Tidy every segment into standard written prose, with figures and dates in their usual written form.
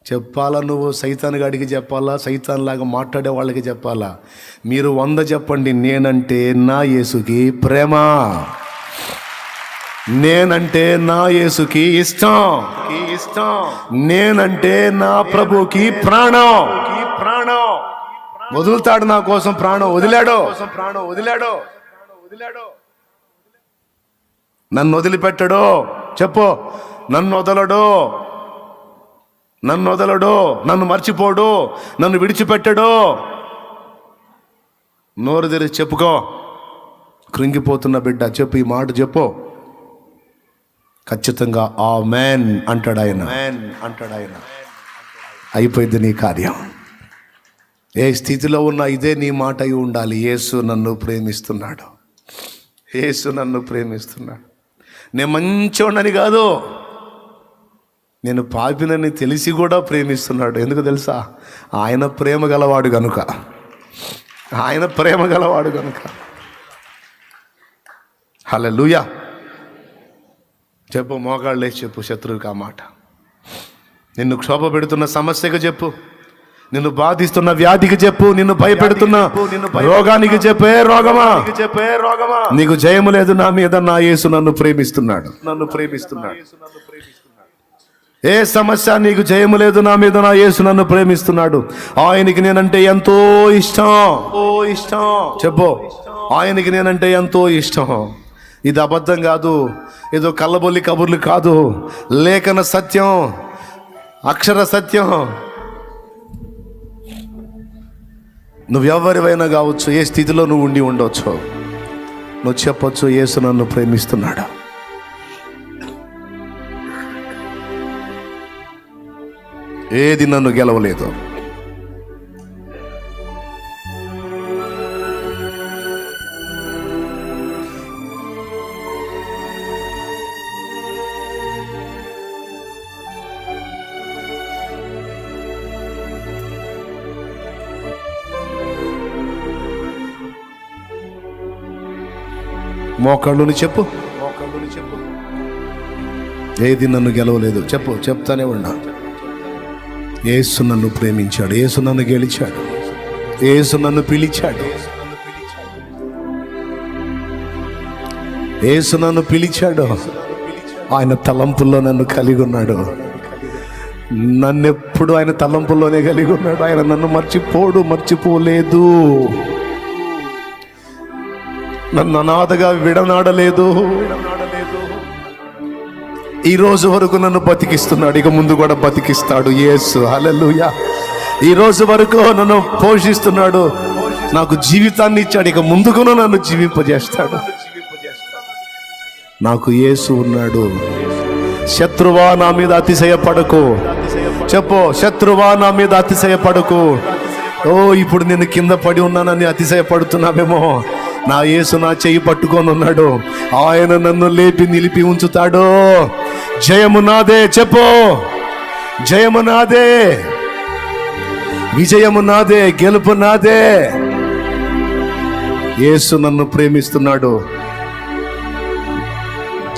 చెప్పాలా? నువ్వు సైతాన్ గాడికి చెప్పాలా? సైతాన్ లాగా మాట్లాడే వాళ్ళకి చెప్పాలా? మీరు 100 చెప్పండి. నేనంటే నా యేసుకి ప్రేమ, నేనంటే నా యేసుకి ఇష్టం, నేనంటే నా ప్రభుకి ప్రాణం. వదులుతాడు నా కోసం ప్రాణం, వదిలాడు. నన్ను వదిలిపెట్టడు. చెప్పు, నన్ను వదలడు, నన్ను మర్చిపోడు, నన్ను విడిచిపెట్టడు. నోరు తెరిచి చెప్పుకో. కృంగిపోతున్న బిడ్డ చెప్పు, ఈ మాట చెప్పు. ఖచ్చితంగా ఆమేన్ అంటాడు ఆయన. అయిపోయింది నీ కార్యం. ఏ స్థితిలో ఉన్నా ఇదే నీ మాట అయి ఉండాలి. యేసు నన్ను ప్రేమిస్తున్నాడు, యేసు నన్ను ప్రేమిస్తున్నాడు. నేను మంచోడని కాదు, నేను పాపినని తెలిసి కూడా ప్రేమిస్తున్నాడు. ఎందుకు తెలుసా? ఆయన ప్రేమ గలవాడు గనుక, ఆయన ప్రేమ గలవాడు గనుక. హల్లెలూయా. చెప్పు, మోకాళ్ళు లేచి చెప్పు శత్రువుకి ఆ మాట. నిన్ను క్షోభ పెడుతున్న సమస్యకు చెప్పు, నిన్ను బాధిస్తున్న వ్యాధికి చెప్పు, నిన్ను భయపెడుతున్న రోగానికి చెప్పే, రోగమా నీకు జయము లేదు నా మీద, నా యేసు నన్ను ప్రేమిస్తున్నాడు. ఏ సమస్య నీకు జయము లేదు నా మీద, నా యేసు నన్ను ప్రేమిస్తున్నాడు. ఆయనకి నేనంటే ఎంతో ఇష్టం. చెప్పు, ఆయనకి నేనంటే ఎంతో ఇష్టం. ఇది అబద్ధం కాదు, ఏదో కళ్ళబొల్లి కబుర్లు కాదు, లేఖన సత్యం, అక్షర సత్యం. నువ్వెవరివైనా కావచ్చు, ఏ స్థితిలో నువ్వు ఉండి ఉండవచ్చు, నువ్వు చెప్పొచ్చు, యేసు నన్ను ప్రేమిస్తున్నాడు. ఏది నన్ను గెలవలేదు. మోకాళ్ళుని చెప్పు, ఏది నన్ను గెలవలేదు. చెప్పు, చెప్తానే ఉన్నా. యేసు నన్ను ప్రేమించాడు, యేసు నన్ను గెలిచాడు, యేసు నన్ను పిలిచాడు, యేసు నన్ను పిలిచాడు. ఆయన తలంపుల్లో నన్ను కలిగి ఉన్నాడు. నన్నెప్పుడు ఆయన తలంపుల్లోనే కలిగి ఉన్నాడు. ఆయన నన్ను మర్చిపోలేదు. నన్ను అనాథగా విడనాడలేదు. ఈ రోజు వరకు నన్ను బతికిస్తున్నాడు, ఇక ముందు కూడా బతికిస్తాడు. యేసు, హల్లెలూయా. ఈ రోజు వరకు నన్ను పోషిస్తున్నాడు, నాకు జీవితాన్ని ఇచ్చాడు, ఇక ముందుకు నన్ను జీవింపజేస్తాడు. నాకు యేసు ఉన్నాడు. శత్రువా నా మీద అతిశయపడకు. చెప్పు, శత్రువా నా మీద అతిశయపడకు. ఓ, ఇప్పుడు నేను కింద పడి ఉన్నానని అతిశయపడుతున్నామేమో. నా యేసు నా చెయ్యి పట్టుకొని ఉన్నాడు. ఆయన నన్ను లేపి నిలిపి ఉంచుతాడు. జయము నాదే. చెప్పు, జయము నాదే, విజయము నాదే, గెలుపు నాదే. యేసు నన్ను ప్రేమిస్తున్నాడు.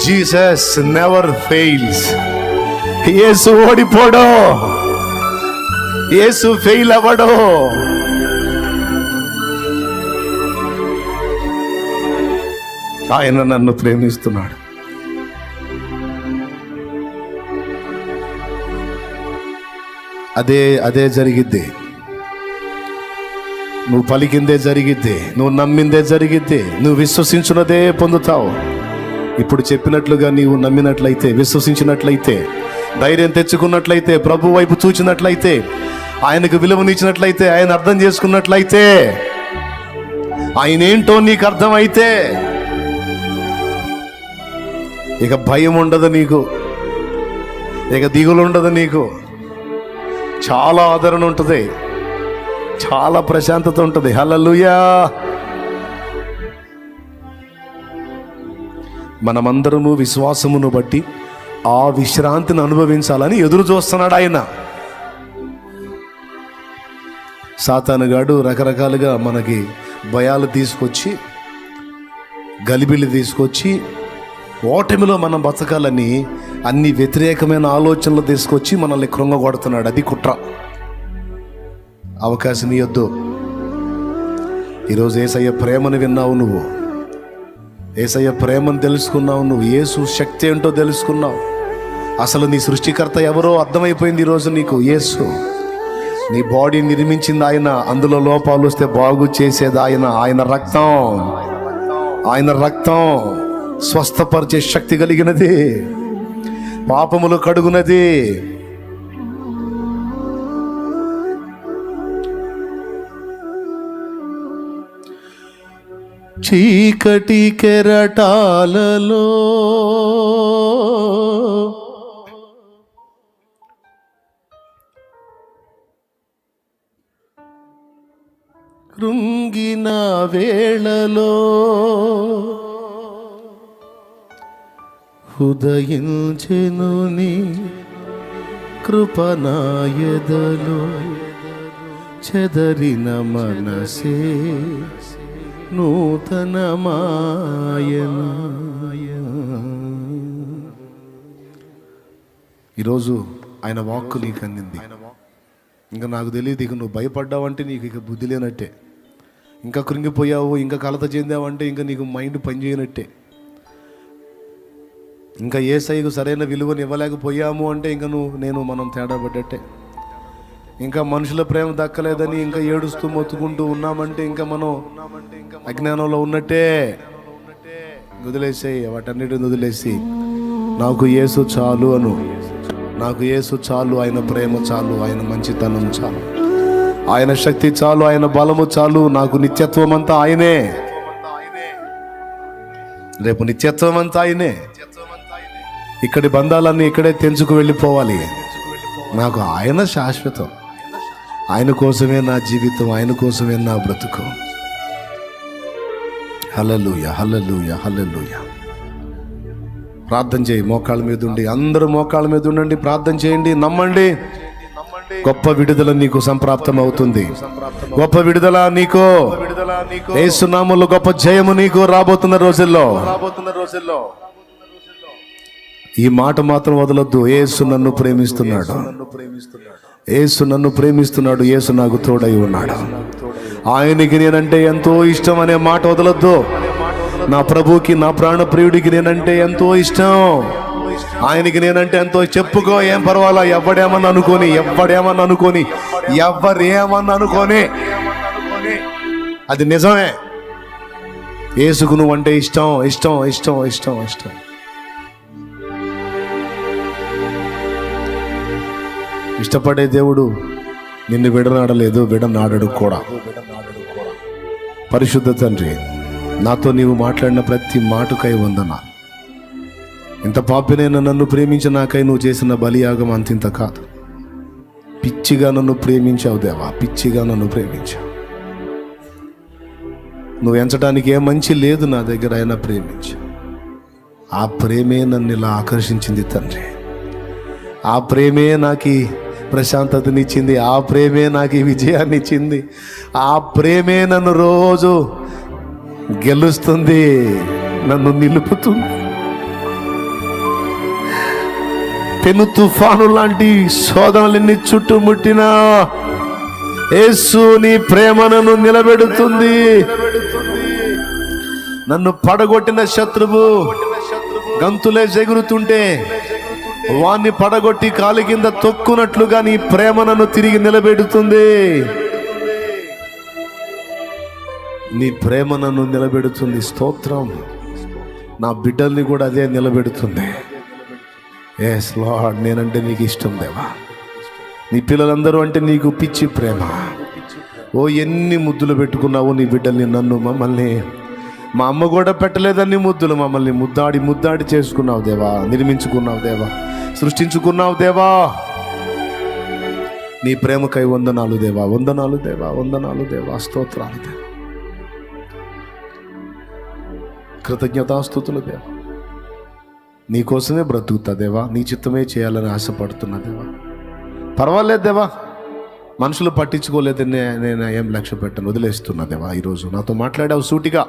Jesus never fails. యేసు ఓడిపోడు, యేసు ఫెయిల్ అవ్వడు. ఆయన నన్ను ప్రేమిస్తున్నాడు. అదే జరిగిద్ది. నువ్వు పలికిందే జరిగిద్ది, నువ్వు నమ్మిందే జరిగిద్ది, నువ్వు విశ్వసించున్నదే పొందుతావు. ఇప్పుడు చెప్పినట్లుగా నీవు నమ్మినట్లయితే, విశ్వసించినట్లయితే, ధైర్యం తెచ్చుకున్నట్లయితే, ప్రభు వైపు చూచినట్లయితే, ఆయనకు విలువనిచ్చినట్లయితే, ఆయన అర్థం చేసుకున్నట్లయితే, ఆయన ఏంటో నీకు అర్థమైతే, ఇక భయం ఉండదు నీకు, ఇక దిగులు ఉండదు నీకు. చాలా ఆదరణ ఉంటుంది, చాలా ప్రశాంతత ఉంటుంది. హల్లెలూయా. మనమందరము విశ్వాసమును బట్టి ఆ విశ్రాంతిని అనుభవించాలని ఎదురు చూస్తున్నాడు ఆయన. సాతానుగాడు రకరకాలుగా మనకి భయాలు తీసుకొచ్చి, గలిబిలి తీసుకొచ్చి, ఓటమిలో మనం బతకాలని అన్ని వ్యతిరేకమైన ఆలోచనలు తీసుకొచ్చి మనల్ని కృంగగొడుతున్నాడు. అది కుట్ర. అవకాశం ఇవ్వద్దు. ఈరోజు యేసయ్య ప్రేమను విన్నావు, నువ్వు యేసయ్య ప్రేమను తెలుసుకున్నావు, నువ్వు యేసు శక్తి ఏంటో తెలుసుకున్నావు. అసలు నీ సృష్టికర్త ఎవరో అర్థమైపోయింది ఈరోజు నీకు. యేసు నీ బాడీ నిర్మించింది ఆయన, అందులో లోపాలు వస్తే బాగు చేసేది ఆయన. ఆయన రక్తం స్వస్థపరిచే శక్తి కలిగినది, పాపములు కడుగునది. చీకటి కెరటాలలో కృంగిన వేళలో ఉదయించెను నీ కృపనాయదలో, చెదరిన మనసే నూతనమాయన. ఈరోజు ఆయన వాక్కు నీకు అందింది. ఇంకా నాకు తెలియదు, ఇక నువ్వు భయపడ్డావంటే నీకు ఇక బుద్ధి లేనట్టే. ఇంకా కృంగిపోయావు, ఇంకా కలత చెందావంటే ఇంకా నీకు మైండ్ పనిచేయనట్టే. ఇంకా యేసయ్యకు సరైన విలువను ఇవ్వలేకపోయాము అంటే ఇంకా మనం తేడా పడ్డట్టే. ఇంకా మనుషుల ప్రేమ దక్కలేదని ఇంకా ఏడుస్తూ మొత్తుకుంటూ ఉన్నామంటే ఇంకా మనం అజ్ఞానంలో ఉన్నట్టే. వదిలేసేయి, వాటన్నిటిని వదిలేసి నాకు యేసు చాలు అను. నాకు యేసు చాలు, ఆయన ప్రేమ చాలు, ఆయన మంచితనం చాలు, ఆయన శక్తి చాలు, ఆయన బలము చాలు. నాకు నిత్యత్వం అంతా ఆయనే, రేపు నిత్యత్వం అంతా ఆయనే. ఇక్కడి బంధాలన్నీ ఇక్కడే తెంచుకు వెళ్ళిపోవాలి. నాకు ఆయన శాశ్వతం. ఆయన కోసమే నా జీవితం, ఆయన కోసమే నా బ్రతుకు. హల్లెలూయా, హల్లెలూయా, హల్లెలూయా. ప్రార్థన చేయి, మోకాళ్ళ మీద ఉండి. అందరూ మోకాళ్ళ మీద ఉండండి, ప్రార్థన చేయండి. నమ్మండి, గొప్ప విడుదల నీకు సంప్రాప్తం అవుతుంది. గొప్ప విడుదల నీకు, యేసు నామములో గొప్ప జయము నీకు రాబోతున్న రోజుల్లో. ఈ మాట మాత్రం వదలొద్దు. యేసు నన్ను ప్రేమిస్తున్నాడు, యేసు నన్ను ప్రేమిస్తున్నాడు, యేసు నాకు తోడై ఉన్నాడు, ఆయనకి నేనంటే ఎంతో ఇష్టం అనే మాట వదలొద్దు. నా ప్రభుకి, నా ప్రాణ ప్రియుడికి నేనంటే ఎంతో ఇష్టం, ఆయనకి నేనంటే ఎంతో. చెప్పుకో, ఏం పర్వాలా, ఎవడేమన్నా అనుకోని అది నిజమే. యేసుకు నువ్వు అంటే ఇష్టం, ఇష్టం, ఇష్టం, ఇష్టం, ఇష్టం. ఇష్టపడే దేవుడు నిన్ను విడనాడలేదు, విడనాడడు కూడా. పరిశుద్ధ తండ్రి, నాతో నీవు మాట్లాడిన ప్రతి మాటకై వందన. ఇంత పాపినైనా నన్ను ప్రేమించి నాకై నువ్వు చేసిన బలియాగం అంతింత కాదు. పిచ్చిగా నన్ను ప్రేమించావు దేవా, పిచ్చిగా నన్ను ప్రేమించావు. నువ్వు ఎంచడానికి ఏ మంచి లేదు నా దగ్గర, అయినా ప్రేమించావు. ఆ ప్రేమే నన్ను ఇలా ఆకర్షించింది తండ్రి. ఆ ప్రేమే నాకు ప్రశాంతతనిచ్చింది, ఆ ప్రేమే నాకు విజయాన్ని ఇచ్చింది, ఆ ప్రేమే నన్ను రోజు గెలుస్తుంది, నన్ను నిలుపుతుంది. పెను తుఫాను లాంటి శోధనలన్నీ చుట్టుముట్టినా యేసు నీ ప్రేమ నన్ను నిలబెడుతుంది. నన్ను పడగొట్టిన శత్రువు గంతులే ఎగురుతుంటే వాణ్ణి పడగొట్టి కాలి కింద తొక్కునట్లుగా నీ ప్రేమ నన్ను తిరిగి నిలబెడుతుంది. నీ ప్రేమ నన్ను నిలబెడుతుంది. స్తోత్రం. నా బిడ్డల్ని కూడా అదే నిలబెడుతుంది. ఎస్ లార్డ్, నేనంటే నీకు ఇష్టం దేవా. నీ పిల్లలందరూ అంటే నీకు పిచ్చి ప్రేమ. ఓ ఎన్ని ముద్దులు పెట్టుకున్నావు నీ బిడ్డల్ని, నన్ను, మమ్మల్ని. మా అమ్మ కూడా పెట్టలేదని ముద్దులు, మమ్మల్ని ముద్దాడి చేసుకున్నావు దేవా, నిర్మించుకున్నావు దేవా, సృష్టించుకున్నావు దేవా. నీ ప్రేమకై వందనాలు దేవా, వందనాలు దేవా, వందనాలు దేవా, స్తోత్రాలు దేవా, కృతజ్ఞతాస్తుతులు దేవా. నీకోసమే బ్రతుకుతా దేవా, నీ చిత్తమే చేయాలని ఆశపడుతున్నా దేవా. పర్వాలేదు దేవా, మనుషులు పట్టించుకోలేదని నేను ఏం లక్ష్య పెట్టను, వదిలేస్తున్నా దేవా. ఈరోజు నాతో మాట్లాడావు, సూటిగా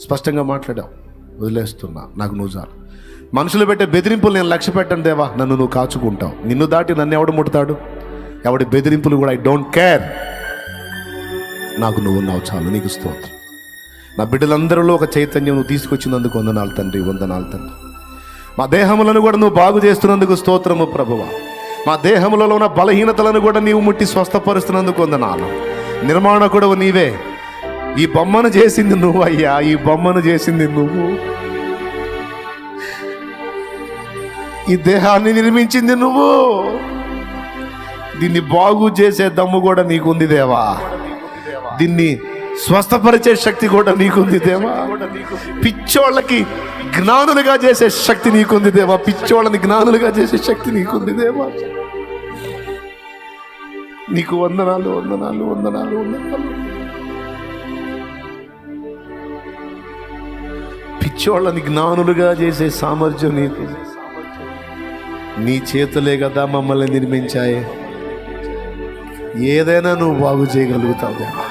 స్పష్టంగా మాట్లాడావు. వదిలేస్తున్నా, నాకు నువ్వు చాలు. మనుషులు పెట్టే బెదిరింపులు నేను లక్ష్య పెట్టను దేవా, నన్ను నువ్వు కాచుకుంటావు. నిన్ను దాటి నన్ను ఎవడు ముడతాడు? ఎవడి బెదిరింపులు కూడా ఐ డోంట్ కేర్. నాకు నువ్వు ఉన్నావు చాలు, నీకు స్తోత్రం. నా బిడ్డలందరిలో ఒక చైతన్యం నువ్వు తీసుకొచ్చినందుకు వందనాలు తండ్రి, వందనాలు తండ్రి. మా దేహములను కూడా నువ్వు బాగు చేస్తున్నందుకు స్తోత్రము ప్రభువా. మా దేహములలో ఉన్న బలహీనతలను కూడా నీవు ముట్టి స్వస్థపరుస్తున్నందుకు వందనాలు. నిర్మాణకుడవు నీవే. ఈ బొమ్మను చేసింది నువ్వు అయ్యా, ఈ బొమ్మను చేసింది నువ్వు. ఈ దేహాన్ని నిర్మించింది నువ్వు. దీన్ని బాగు చేసే దమ్ము కూడా నీకుంది దేవా. దీన్ని స్వస్థపరిచే శక్తి కూడా నీకుంది దేవా. పిచ్చోళ్ళకి జ్ఞానులుగా చేసే శక్తి నీకుంది దేవా. పిచ్చోళ్ళని జ్ఞానులుగా చేసే శక్తి నీకుంది దేవా. నీకు వందనాలు, వందనాలు, వందనాలు, వందనాలు. పిచ్చోళ్ళని జ్ఞానులుగా చేసే సామర్థ్యం నీకు. నీ చేతులే కదా మమ్మల్ని నిర్మించాయి. ఏదైనా నువ్వు బాగు చేయగలుగుతావు దేవా,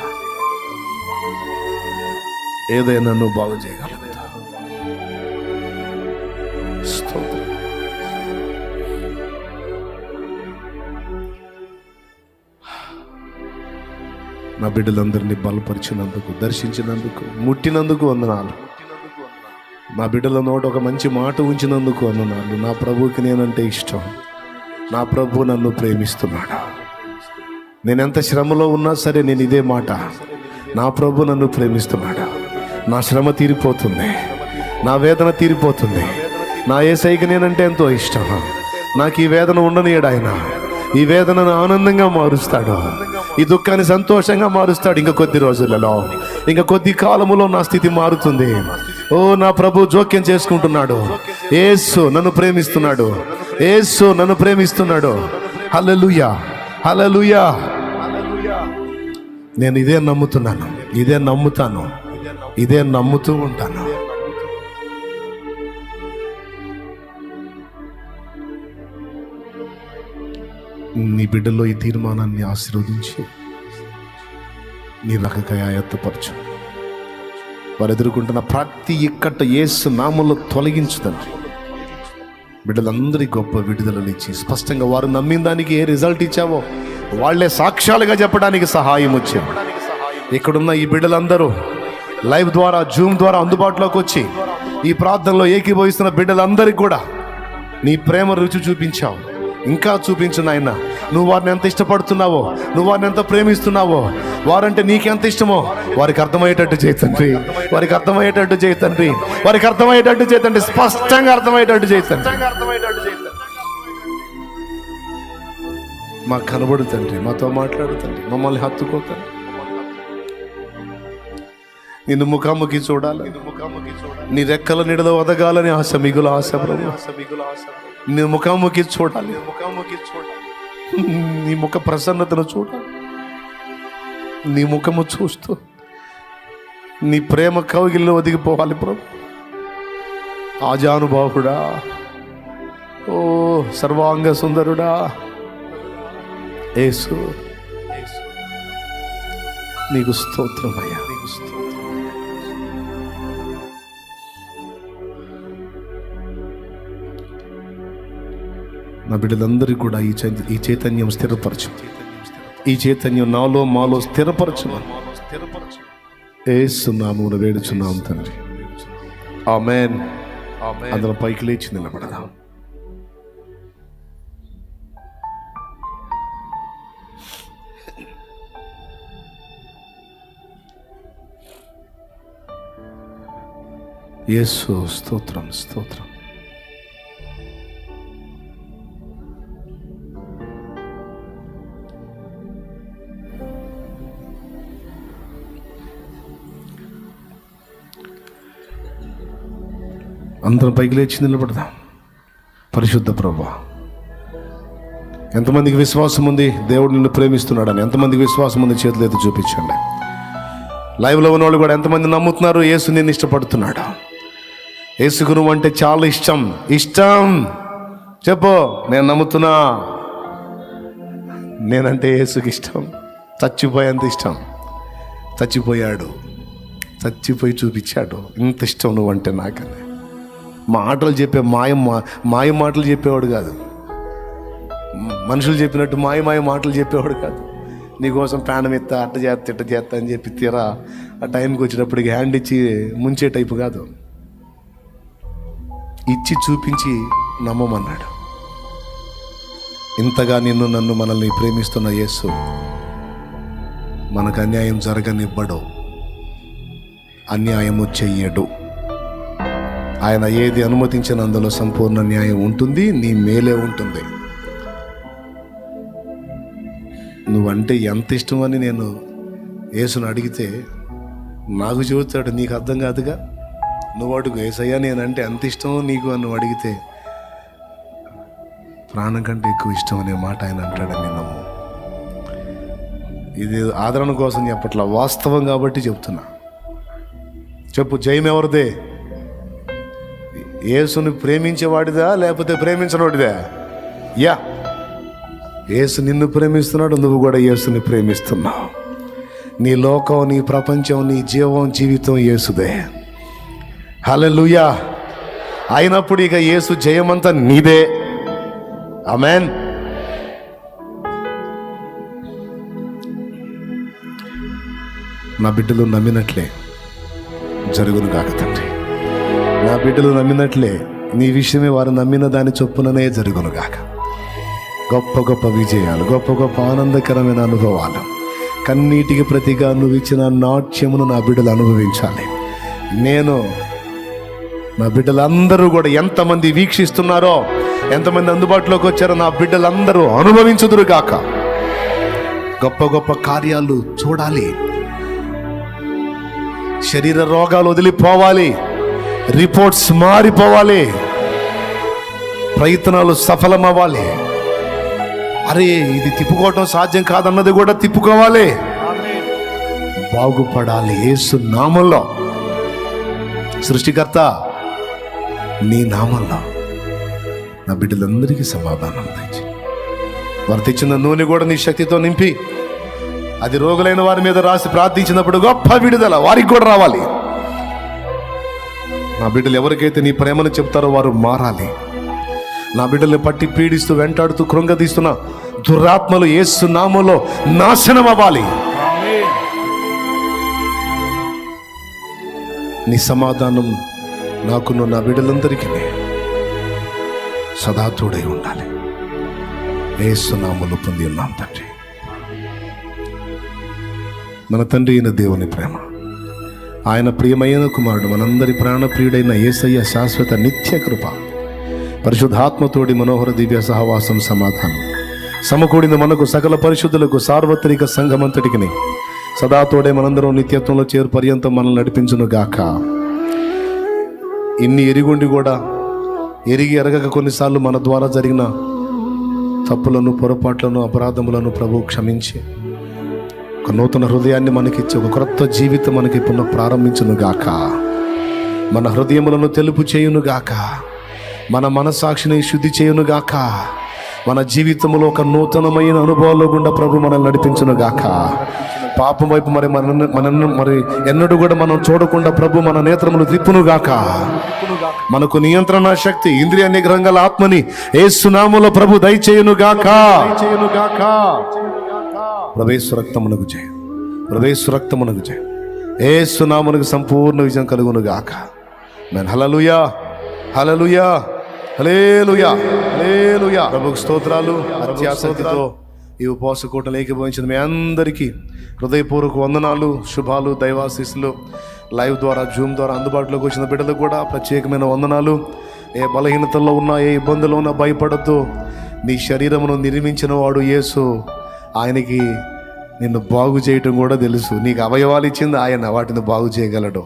ఏదైనా నువ్వు బాగు చేయగలుగుతావు. స్తోత్రం. నా బిడ్డలందరినీ బలపరిచినందుకు, దర్శించినందుకు, ముట్టినందుకు వందనాలు. నా బిడ్డల నోట ఒక మంచి మాట ఉంచినందుకు వందనాలు. నా ప్రభువుకి నేనంటే ఇష్టం. నా ప్రభు నన్ను ప్రేమిస్తున్నాడు. నేనెంత శ్రమలో ఉన్నా సరే నేను ఇదే మాట, నా ప్రభు నన్ను ప్రేమిస్తున్నాడు. నా శ్రమ తీరిపోతుంది, నా వేదన తీరిపోతుంది. నా యేసయ్యకి నేనంటే ఎంతో ఇష్టం. నాకు ఈ వేదన ఉండనీయడు ఆయన. ఈ వేదనను ఆనందంగా మారుస్తాడు, ఈ దుఃఖాన్ని సంతోషంగా మారుస్తాడు. ఇంకా కొద్ది రోజులలో, ఇంకా కొద్ది కాలములో నా స్థితి మారుతుంది. ఓ నా ప్రభు జోక్యం చేసుకుంటున్నాడు. యేసు నన్ను ప్రేమిస్తున్నాడు, యేసు నన్ను ప్రేమిస్తున్నాడు. హల్లెలూయా, హల్లెలూయా. నేను ఇదే నమ్ముతున్నాను, ఇదే నమ్ముతాను, ఇదే నమ్ముతూ ఉంటాను. నీ బిడ్డల్లో ఈ తీర్మానాన్ని ఆశీర్వదించి నీ రకకై ఆయత్తపరచు. వారు ఎదుర్కొంటున్న ప్రతి ఇక్కట యేసు నామములో తొలగించుదండి. బిడ్డలందరి గొప్ప విడుదలలు ఇచ్చి స్పష్టంగా వారు నమ్మిన దానికి ఏ రిజల్ట్ ఇచ్చావో వాళ్లే సాక్ష్యాలుగా చెప్పడానికి సహాయం వచ్చింది. ఇక్కడున్న ఈ బిడ్డలందరూ లైవ్ ద్వారా, జూమ్ ద్వారా అందుబాటులోకి వచ్చి ఈ ప్రార్థనలో ఏకీభవిస్తున్న బిడ్డలందరికీ కూడా నీ ప్రేమ రుచి చూపించావు. ఇంకా చూపించు నాయన. నువ్వు వారిని ఎంత ఇష్టపడుతున్నావో, నువ్వు వారిని ఎంత ప్రేమిస్తున్నావో, వారంటే నీకెంత ఇష్టమో వారికి అర్థమయ్యేటట్టు చేతండి, వారికి అర్థమయ్యేటట్టు చేతండి, వారికి అర్థమయ్యేటట్టు చేతండి, స్పష్టంగా అర్థమయ్యేటట్టు చేతండి. మాకు కనబడుతండి, మాతో మాట్లాడుతండి, మమ్మల్ని హత్తుకోతండి. నిన్ను ముఖాముఖి చూడాలి, నీ రెక్కల నీడలో ఒదగాలని ఆశ, మిగుల ఆశ ప్రభు. నీ ముఖాముఖి చూడాలి, నీ ముఖ ప్రసన్నతను చూడాలి. నీ ముఖము చూస్తూ నీ ప్రేమ కౌగిల్లో ఒదిగిపోవాలి ప్రభు. ఆజానుబాహుడా, ఓ సర్వాంగ సుందరుడా యేసు, నీకు స్తోత్రమయ్యా, నీకు స్తోత్రం. నా బిడ్డలందరికీ కూడా ఈ చైతన్యం స్థిరపరచు. ఈ చైతన్యం నాలో మాలో స్థిరపరచు. యేసు నామమున వేడుచున్నాం తండ్రి, ఆమేన్. అందరం పైకి లేచి నిలబడదాం. యేసు స్తోత్రం, స్తోత్రం. అందరం పైకి లేచి నిలబడదాం. పరిశుద్ధ ప్రభువా, ఎంతమందికి విశ్వాసం ఉంది దేవుడు నిన్ను ప్రేమిస్తున్నాడని? ఎంతమందికి విశ్వాసం ఉంది చేతులు ఎత్తి చూపించండి. లైవ్లో ఉన్న వాళ్ళు కూడా ఎంతమంది నమ్ముతున్నారు యేసు నిన్ను ఇష్టపడుతున్నాడు? యేసుకు నువ్వు అంటే చాలా ఇష్టం. ఇష్టం చెప్పు, నేను నమ్ముతున్నా. నేనంటే యేసుకి ఇష్టం, చచ్చిపోయేంత ఇష్టం. చచ్చిపోయాడు, చచ్చిపోయి చూపించాడు, ఇంత ఇష్టం నువ్వంటే నాకని. మాటలు చెప్పే మాయ మాటలు చెప్పేవాడు కాదు, మనుషులు చెప్పినట్టు మాయ మాటలు చెప్పేవాడు కాదు. నీకోసం ప్రాణం ఎత్తా, అట్ట చేస్తా అని చెప్పి తీరా ఆ టైంకి వచ్చేటప్పటికి హ్యాండ్ ఇచ్చి ముంచే టైపు కాదు, ఇచ్చి చూపించి నమ్మమన్నాడు. ఇంతగా నన్ను మనల్ని ప్రేమిస్తున్న యేసు మనకు అన్యాయం జరగనివ్వడు, అన్యాయము చెయ్యడు. ఆయన ఏది అనుమతించిన అందులో సంపూర్ణ న్యాయం ఉంటుంది, నీ మేలే ఉంటుంది. నువ్వంటే ఎంత ఇష్టమని నేను యేసుని అడిగితే నాకు చెబుతాడు, నీకు అర్థం కాదుగా. నువ్వు అడుగు, యేసయ్యా నేనంటే ఎంత ఇష్టమో నీకు అని నువ్వు అడిగితే ప్రాణం కంటే ఎక్కువ ఇష్టం అనే మాట ఆయన అంటాడని నమ్ము. ఇది ఆదరణ కోసం చెప్పట్లా, వాస్తవం కాబట్టి చెప్తున్నా. చెప్పు, జయం ఎవరిదే? యేసుని ప్రేమించేవాడిదా లేకపోతే ప్రేమించనోడిదా? యా, యేసు నిన్ను ప్రేమిస్తున్నాడు, నువ్వు కూడా యేసుని ప్రేమిస్తున్నావు. నీ లోకం, నీ ప్రపంచం, నీ జీవితం యేసుదే. హల్లెలూయా. అయినప్పుడు ఇక యేసు జయమంతా నీదే. ఆమేన్. నా బిడ్డలు నమ్మినట్లే జరుగును గాక తండ్రి. నా బిడ్డలు నమ్మినట్లే నీ విషయమే వారు నమ్మిన దాని చొప్పుననే జరుగును గాక. గొప్ప గొప్ప విజయాలు, గొప్ప గొప్ప ఆనందకరమైన అనుభవాలు, కన్నీటికి ప్రతిగా నువ్వు ఇచ్చిన నాట్యమును నా బిడ్డలు అనుభవించాలి. నేను నా బిడ్డలందరూ కూడా, ఎంతమంది వీక్షిస్తున్నారో, ఎంతమంది అందుబాటులోకి వచ్చారో, నా బిడ్డలందరూ అనుభవించుదురు గాక. గొప్ప గొప్ప కార్యాలు చూడాలి, శరీర రోగాలు వదిలిపోవాలి, రిపోర్ట్స్ మారిపోవాలి, ప్రయత్నాలు సఫలమవ్వాలి. అరే ఇది తిప్పుకోవటం సాధ్యం కాదన్నది కూడా తిప్పుకోవాలి, బాగుపడాలి. యేసు నామంలో, సృష్టికర్త నీ నామంలో నా బిడ్డలందరికీ సమాధానం తెచ్చి, వారు తెచ్చిన నూనె కూడా నీ శక్తితో నింపి, అది రోగులైన వారి మీద రాసి ప్రార్థించినప్పుడు గొప్ప విడుదల వారికి కూడా రావాలి. నా బిడ్డలు ఎవరికైతే నీ ప్రేమను చెప్తారో వారు మారాలి. నా బిడ్డల్ని పట్టి పీడిస్తూ వెంటాడుతూ కృంగదీస్తున్న దురాత్మలు యేసు నామములో నాశనం అవ్వాలి. నీ సమాధానం నాకును నా బిడ్డలందరికీ సదా తోడై ఉండాలి. యేసు నామములో పొంది ఉన్నాం తండ్రి. మన తండ్రి అయిన దేవుని ప్రేమ, ఆయన ప్రియమైన కుమారుడు, మనందరి ప్రాణప్రియుడైన యేసయ్య శాశ్వత నిత్య కృప, పరిశుద్ధాత్మతోడి మనోహర దివ్య సహవాసం, సమాధానం సమకూడిన మనకు సకల పరిశుద్ధులకు సార్వత్రిక సంఘమంతటికి సదా తోడే మనందరం నిత్యత్వంలో చేరు పర్యంతం మనల్ని నడిపించును గాక. ఇన్ని ఎరిగుండి కూడా ఎరిగి ఎరగక కొన్నిసార్లు మన ద్వారా జరిగిన తప్పులను, పొరపాట్లను, అపరాధములను ప్రభు క్షమించి ఒక నూతన హృదయాన్ని మనకిచ్చి ఒక క్రొత్త జీవితం మనకి పునః ప్రారంభించును గాక. మన హృదయములను తెలుపు చేయును గాక, మన మనస్సాక్షిని శుద్ధి చేయును గాక. మన జీవితంలో ఒక నూతనమైన అనుభవాల్లో గుండా ప్రభు మనల్ని నడిపించును గాక. పాపం వైపు మరి ఎన్నడూ కూడా మనం చూడకుండా ప్రభు మన నేత్రములు త్రిప్పును గాక. మనకు నియంత్రణ శక్తి, ఇంద్రియ నిగ్రహం గల ఆత్మని యేసు నామములో ప్రభు దయచేయును గాక. ప్రవేశ రక్తమునకు జయ, ప్రవేశ రక్తమునకు జయ. యేసు నామమునకు సంపూర్ణ విజయం కలుగును గాక. హల్లెలూయా, హల్లెలూయా, హల్లెలూయా, హల్లెలూయా. ప్రభుకు స్తోత్రాలు. అత్యాసక్తితో ఈ ఉపవాస కూటమిలో ఏకీభవించిన మీ అందరికీ హృదయపూర్వక వందనాలు, శుభాలు, దైవాశీస్సులు. లైవ్ ద్వారా, జూమ్ ద్వారా అందుబాటులోకి వచ్చిన బిడ్డలకు కూడా ప్రత్యేకమైన వందనాలు. ఏ బలహీనతల్లో ఉన్నా, ఏ ఇబ్బందులు ఉన్నా భయపడద్దు. నీ శరీరమును నిర్మించిన వాడు యేసు. ఆయనకి నిన్ను బాగు చేయటం కూడా తెలుసు. నీకు అవయవాలు ఇచ్చింది ఆయన, వాటిని బాగు చేయగలడు.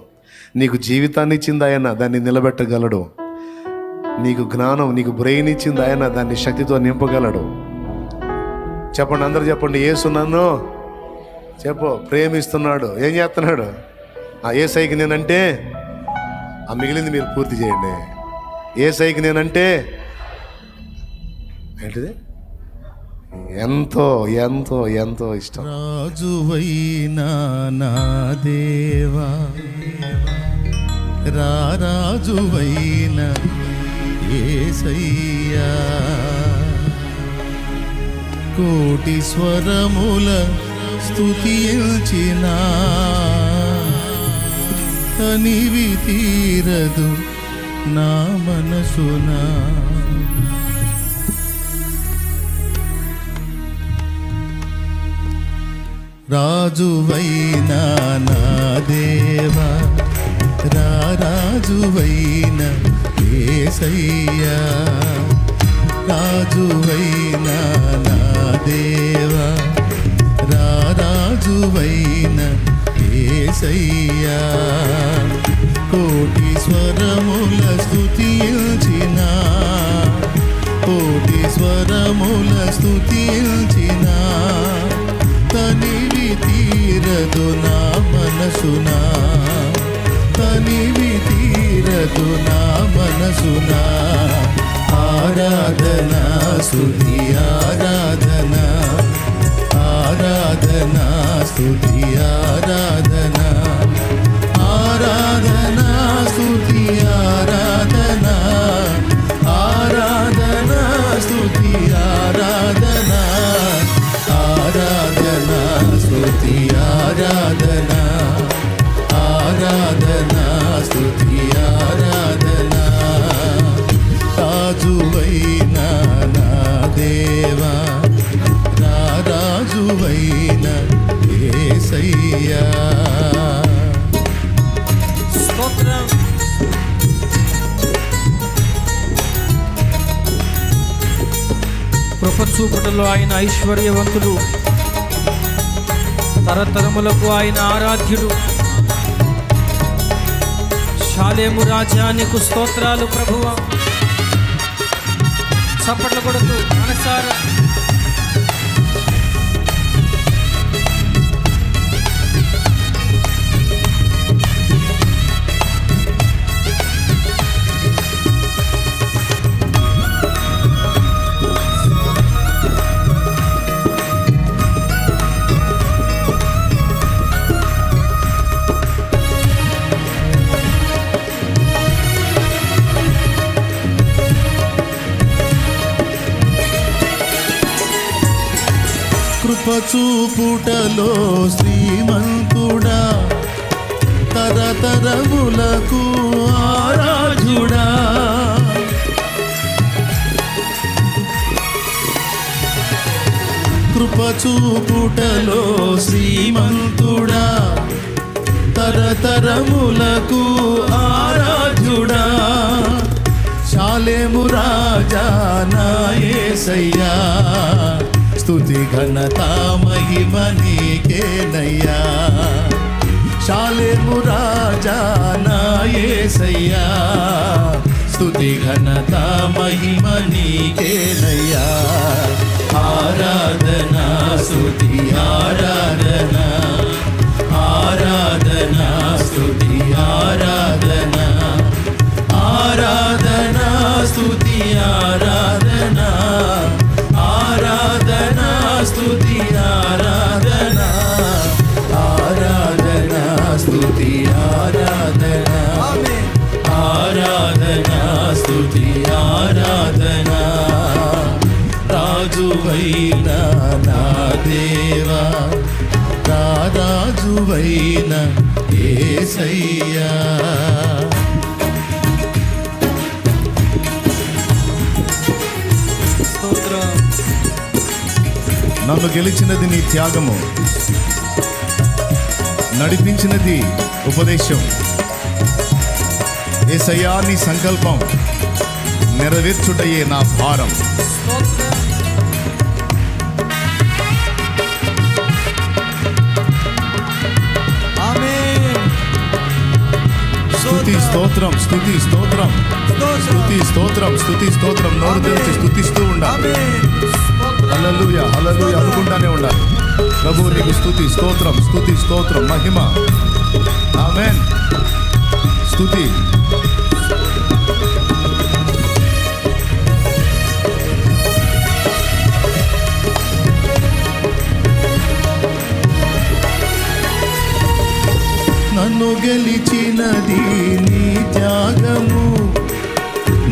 నీకు జీవితాన్ని ఇచ్చింది ఆయన, దాన్ని నిలబెట్టగలడు. నీకు జ్ఞానం, నీకు బ్రెయిన్ ఇచ్చింది ఆయన, దాన్ని శక్తితో నింపగలడు. చెప్పండి, అందరూ చెప్పండి, యేసు నన్ను చెప్పు ప్రేమిస్తున్నాడు. ఏం చేస్తున్నాడు? యేసయ్యకి నేనంటే, ఆ మిగిలింది మీరు పూర్తి చేయండి. యేసయ్యకి నేనంటే ఏంటిది? ఎంతో ఎంతో ఎంతో ఇష్టం. రాజువైనా నా దేవా, రాజువైన యేసయ్యా, కోటి స్వరముల స్తుతించిన తనివి తీరదు నా మనసునా. రాజువైనా నా దేవా, రాజువైన యేసయ్యా, రాజువైనా నా దేవా, రాజువైన యేసయ్యా, కోటి స్వరముల స్తుతించిన, కోటి స్వరముల స్తుతించిన తనివి తీరదు నా మనసునా, తనివి తీరదు నా మనసునా. ఆరాధనా స్తుతి ఆరాధనా, ఆరాధనా స్తుతి ఆరాధనా, ఆరాధనా స్తుతి ఆరాధనా, ఆరాధనా స్తుతి ఆరాధనా, ఆరాధనా స్తుతి ఆరాధనా, ఆరాధనా స్తుతి ఆరాధనా. రాజువైన నా దేవా, రాజువైన యేసయ్యా. స్తోత్రం. కృప చూపుటలో ఆయన ఐశ్వర్యవంతుడు, తరతరములకు ఆయన ఆరాధ్యుడు. షాలేము రాజా నీకు స్తోత్రాలు ప్రభువా. చప్పట్లు కొడుతూ మనసారా కృపచూపుటలో శ్రీమంతుడా, తరతరములకు ఆరాధ్యుడా, కృపచూపుటలో శ్రీమంతుడా, తరతరములకు ఆరాధ్యుడా, షాలేము రాజా నా యేసయ్యా, స్తుతి ఘనత మహిమ నీకేనయ్యా. షాలేము రాజా నా యేసయ్యా, స్తుతి ఘనత మహిమ నీకేనయ్యా. ఆరాధనా స్తుతి ఆరాధనా, ఆరాధనా స్తుతి ఆరాధనా, ఆరాధనా స్తుతి ఆరాధనా, ఆరాధనా స్తుతి ఆరాధనా, ఆరాధనా స్తుతి ఆరాధనా, ఆరాధనా స్తుతి ఆరాధనా. రాజువైన నా దేవా, రాజువైన యేసయ్యా. నన్ను గెలిచినది నీ త్యాగము, నడిపించినది ఉపదేశం. యేసయ్యా నీ సంకల్పం నెరవేర్చుటయే నా భారం. స్తుతి స్తోత్రం, స్తుతి స్తోత్రం, స్తుతి స్తోత్రం, స్తుతి స్తోత్రం. నోరు తెరిచి స్తుతిస్తూ ఉండాలి. హల్లెలూయా హల్లెలూయా అనుకుంటానే ఉండాలి. ప్రభువు నీకు స్తుతి స్తోత్రం, స్తుతి స్తోత్రం, మహిమ. ఆమేన్. స్తుతి. నన్ను గెలిచినది నీ త్యాగము,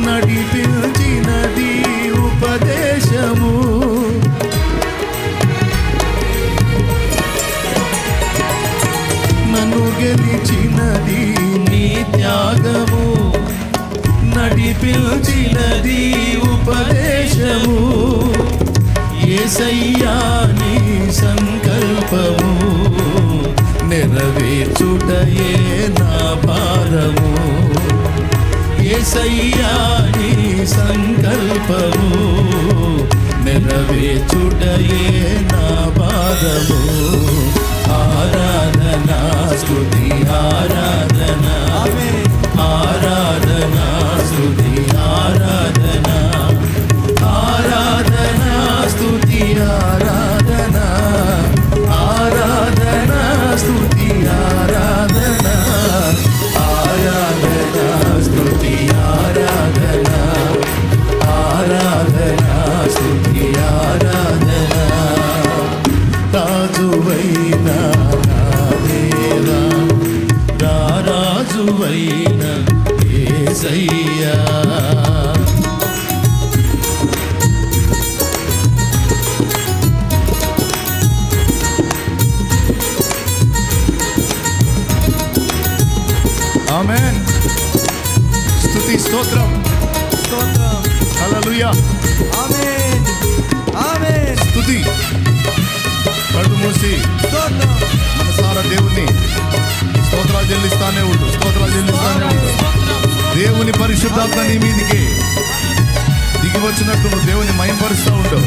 నడిపించినది ఉపదేశము. నన్ను గెలిచినది నీ త్యాగము, నడిపించినది ఉపదేశము. యేసయ్యా నీ సంకల్పము, నెరవేర్చుటయే నా భారము. యేసయ్యా నీ సంకల్పము, నెరవేర్చుటయే నా భారము. ఆరాధనా స్తుతి ఆరాధనా, ఆరాధనా స్తుతి ఆరాధనా, ఆరాధనా స్తుతి ఆరాధనా, ఆరాధనా స్తుతి ఆరాధనా, ఆరాధనా స్తుతి ఆరాధనా, ఆరాధనా స్తుతి ఆరాధనా. రాజువైన నా దేవా, రాజువైన యేసయ్యా. ఆమేన్. స్తుతి స్తోత్రం స్తోత్రం. హల్లెలూయా. ఆమేన్. ఆమేన్. స్తుతి. కళ్ళు మూసి స్తోత్రం. మనసారా దేవుని స్తోత్రాలు చెల్లిస్తానే ఉండు, స్తోత్రాలు చెల్లిస్తానే ఉండు. దేవుని పరిశుద్ధాత్మ నీ మీదికి దిగి వచ్చినట్టు నువ్వు దేవుని మహిమపరుస్తూ ఉండు.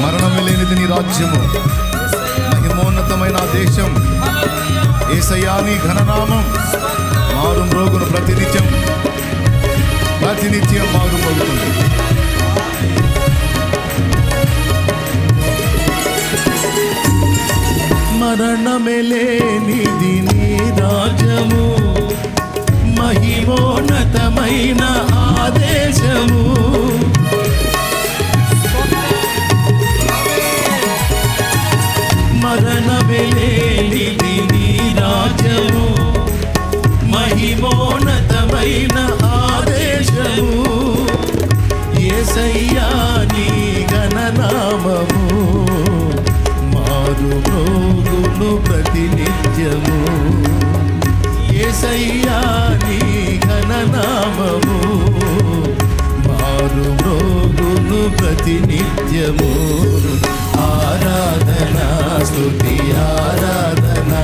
మరణము లేనిది నీ రాజ్యము, మహిమోన్నతమైన ఆ దేశం. యేసయ్యా నీ ఘననామం మారు మ్రోగును ప్రతినిత్యం మారు మోగుతుంది. మరణమే లేనిది నీ రాజ్యము, మహిమోన్నతమైన ఆదేశము. మరణమే లేనిది నీ రాజ్యము, మహిమోన్నతమైన ఆదేశము. యేసయ్యా నీ ఘననామము మారు మ్రోగును ప్రతినిత్యము. యేసయ్యా నీ ఘననామము మారు మ్రోగును ప్రతినిత్యము. ఆరాధనా స్తుతి ఆరాధనా.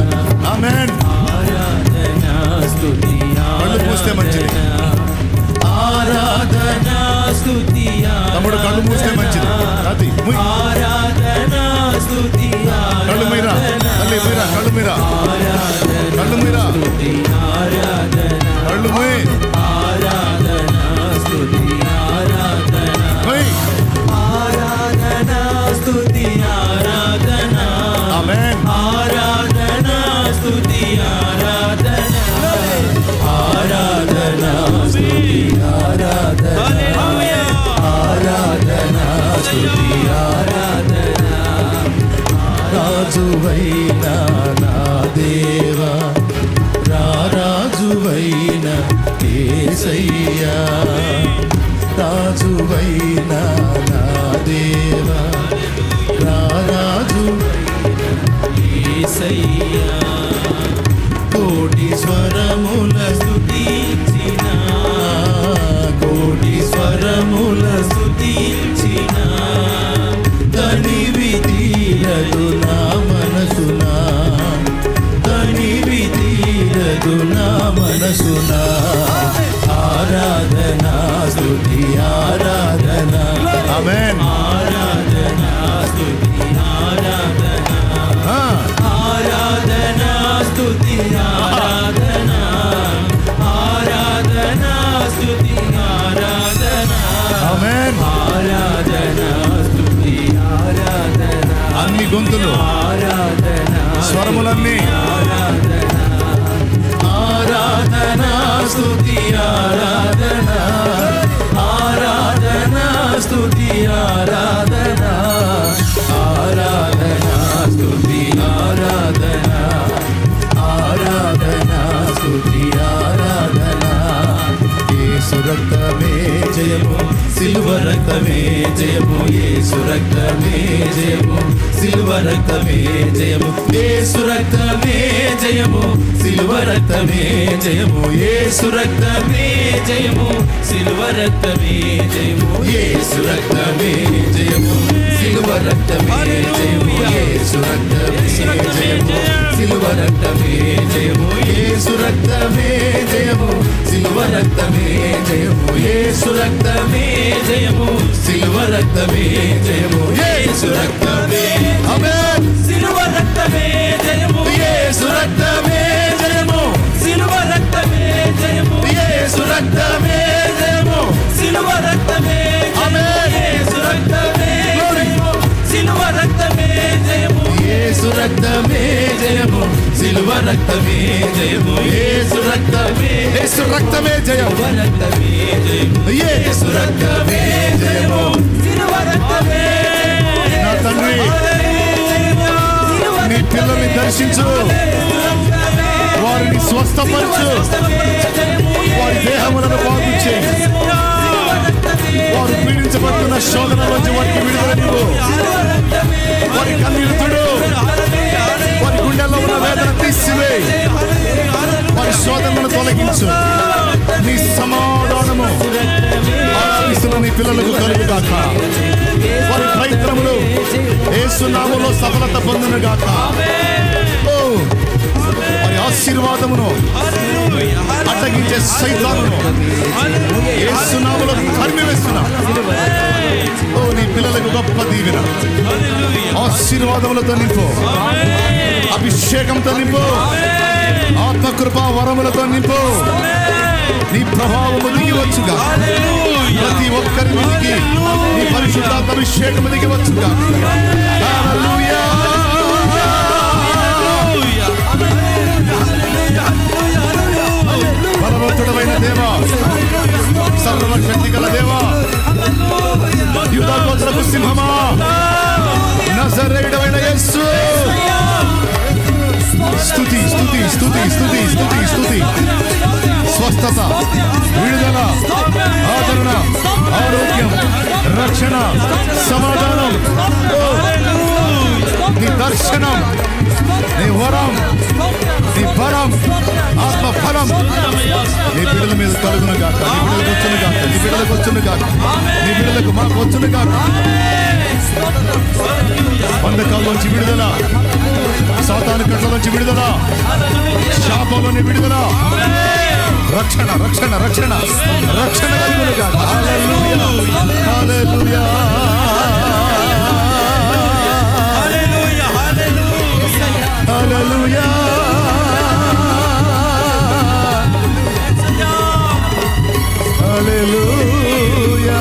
ఆమేన్. ఆరాధనా స్తుతి కళ్ళు మూస్తే మంచిది. ఆరాధనా స్తుతి తమ్ముడు కళ్ళు మూస్తే మంచిది. రాతి ఆరాధనా స్తుతి కళ్ళు మీరా, తల్లి మీరా, కళ్ళు మీరా, కళ్ళు మీరా, కళ్ళు మూయి. ఆరాధనా స్తుతి ఆరాధనా, ఆరాధనా స్తుతి ఆరాధనా. ఆమేన్. ఆరాధనా స్తుతి ఆరాధనా, ఆరాధనా స్తుతి ఆరాధనా, ఆరాధనా స్తుతి ఆరాధనా. రాజువైన నా దేవా, రాజువైన యేసయ్యా, రాజువైన నా దేవా, రాజువైన యేసయ్యా. కోటి స్వరముల స్తుతించిన, కోటి స్వరముల స్తుతించిన, తనివి తీరదు నా మనసునా, తనివి తీరదు నా మనసునా. ఆరాధనా స్తుతి ఆరాధనా. ఆమేన్. ఆరాధనా స్తుతి ఆరాధనా, ఆరాధనా స్తుతి ఆరాధనా, ఆరాధనా స్తుతి ఆరాధనా. ఆమేన్. ఆరాధనా స్తుతి ఆరాధనా. అన్ని గొంతులు ఆరాధనా, స్వరములన్నీ ఆరాధనా, ఆరాధనా స్తుతి ఆరాధనా, ఆరాధనా స్తుతి ఆరాధనా, ఆరాధనా సిలువ రక్తమే జయము, యేసు రక్తమే జయము, సిలువ రక్తమే జయము, యేసు రక్తమే జయము, సిలువ రక్తమే జయము, యేసు రక్తమే జయము, సిలువ రక్తమే జయము, యేసు రక్తమే జయము, సిలువ రక్తమే జయము, యేసు రక్తమే జయము, సిలువ రక్తమే జయము, యేసు రక్తమే జయము, సిలువ రక్తమే జయము, యేసు రక్తమే జయము, సిలువ రక్తమే జయము, యేసు రక్తమే ఆమేన్, సిలువ రక్తమే జయము, యేసు రక్తమే జయము, సిలువ రక్తమే జయము, యేసు రక్తమే జయము, సిలువ రక్తమే ఆమేన్, యేసు రక్తమే జయము, సిలువ రక్తమే జయము, యేసు రక్తమే జయము, సిలువ రక్తమే జయము, యేసు రక్తమే, యేసు రక్తమే జయము, రక్తమే జయము, యేసు రక్తమే జయము, సిలువ రక్తమే. నా తండ్రి నీ పిల్లల్ని దర్శించు, వారిని స్వస్థపరచు, వారి దేహములను బాగు చేయి, వారు పీడించబడుతున్న శోధన నుంచి వారికి విడుదలనివ్వు, వారి కన్నీరు తుడు, వారి గుండెల్లో ఉన్న వేదన తీసివేయి, వారి శోధనలను తొలగించు, నీ సమాధానము ఆశీస్సులు నీ పిల్లలకు కలుగుగాక, వారి ప్రయత్నములు యేసు నామములో సఫలత పొందునుగాక. ఓ వారి ఆశీర్వాదమును అడ్డగించే సైతానును యేసు నామములో తరిమివేస్తున్నా. ఓ నీ పిల్లలకు గొప్ప దీవెన, ఆశీర్వాదములతో నింపు, అభిషేకంతో నింపు, ఆత్మకృప వరములతో నింపు, నీ ప్రభావము దిగివచ్చుగా, ప్రతి ఒక్కరి మీదికి నీ పరిశుద్ధాత్మ అభిషేకము దిగివచ్చుగా. హల్లెలూయా. బలవంతుడమైన దేవా, సర్వశక్తి గల దేవా, యూదా గోత్రపు సింహమా, నజరేయుడైన యేసు, స్తుతి స్తుతి స్తుతి స్తుతి స్తుతి స్తుతి. స్వస్థత, విడుదల, ఆదరణ, ఆరోగ్యం, రక్షణ, సమాధానం, నీ దర్శనం, నీ వరం, నీ ఫలం, ఆత్మ ఫలం నీ బిడ్డల మీద కలుగును గాక, నీ బిడ్డలకు వచ్చును గాక, నీ బిడ్డలకు వచ్చును గాక, నీ బిడ్డలకు మాకు వచ్చును గాక. బంధకాల్లోంచి విడుదల, సాతాను కట్లలోంచి విడుదల, శాపంలోని విడుదల, రక్షణ రక్షణ రక్షణ రక్షణ కలుగును గాక. హల్లెలూయా హల్లెలూయా హల్లెలూయా. హల్లెలూయా.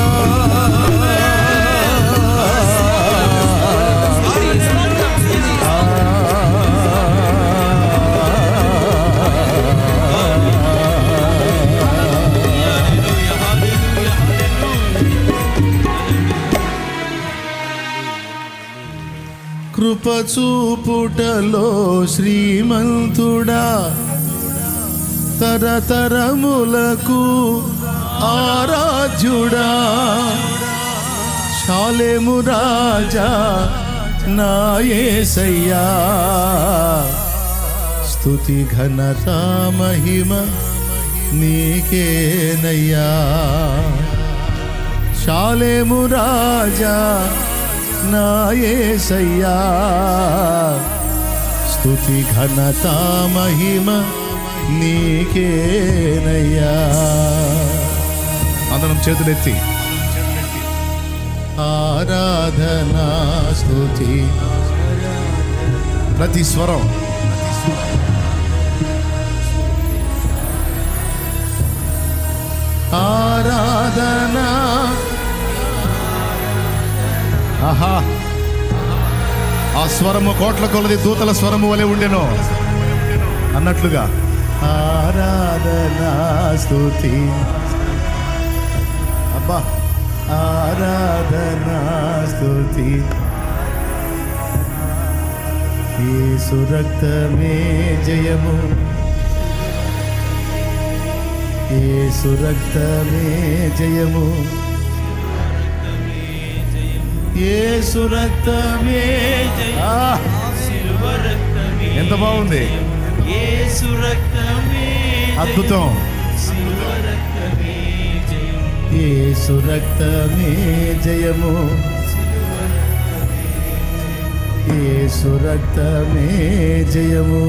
కృపచూపుటలో శ్రీమంతుడా, తరతరములకు ఆరాధ్యుడా, షాలేము రాజా నా యేసయ్యా, స్తుతి ఘనత మహిమ నీకేనయ్యా. షాలేము రాజా నా యేసయ్యా, స్తుతి ఘనత మహిమ నీకేనయ్యా. అందరం చేతులెత్తి ఆరాధనా స్తుతి, ప్రతి స్వరం ఆరాధనా. ఆహా, ఆ స్వరము కోట్ల కొలది దూతల స్వరము వలె ఉండెను అన్నట్లుగా ఆరాధనా స్తుతి. అబ్బా, ఆరాధనా స్తుతి. యేసు రక్తమే జయము, యేసు రక్తమే జయము, యేసు రక్తమే జయం. సిలువ రక్తమే ఎంత బాగుంది, యేసు రక్తమే అద్భుతం. సిలువ రక్తమే జయం. యేసు రక్తమే జయము, యేసు రక్తమే జయము.